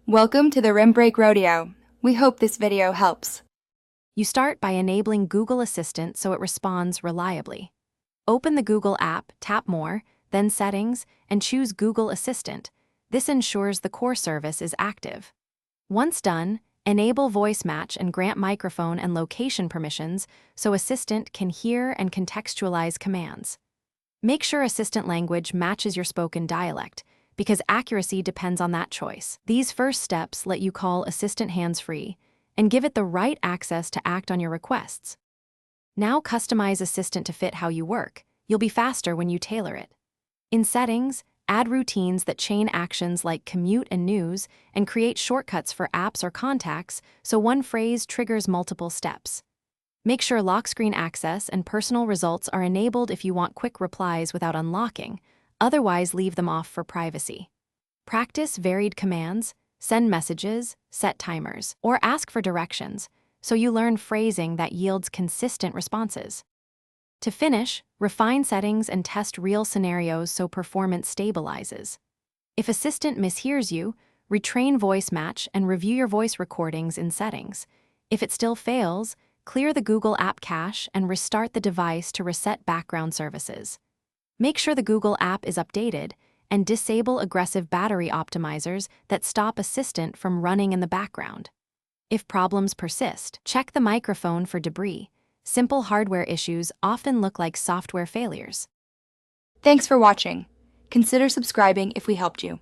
Welcome to the Rim Break Rodeo. We hope this video helps. You start by enabling Google Assistant so it responds reliably. Open the Google app, tap More, then Settings, and choose Google Assistant. This ensures the core service is active. Once done, enable voice match and grant microphone and location permissions so Assistant can hear and contextualize commands. Make sure Assistant language matches your spoken dialect, because accuracy depends on that choice. These first steps let you call Assistant hands-free and give it the right access to act on your requests. Now customize Assistant to fit how you work. You'll be faster when you tailor it. In Settings, add routines that chain actions like commute and news and create shortcuts for apps or contacts so one phrase triggers multiple steps. Make sure lock screen access and personal results are enabled if you want quick replies without unlocking. Otherwise, leave them off for privacy. Practice varied commands, send messages, set timers, or ask for directions, so you learn phrasing that yields consistent responses. To finish, refine settings and test real scenarios so performance stabilizes. If Assistant mishears you, retrain voice match and review your voice recordings in Settings. If it still fails, clear the Google App Cache and restart the device to reset background services. Make sure the Google app is updated and disable aggressive battery optimizers that stop Assistant from running in the background. If problems persist, check the microphone for debris. Simple hardware issues often look like software failures. Thanks for watching. Consider subscribing if we helped you.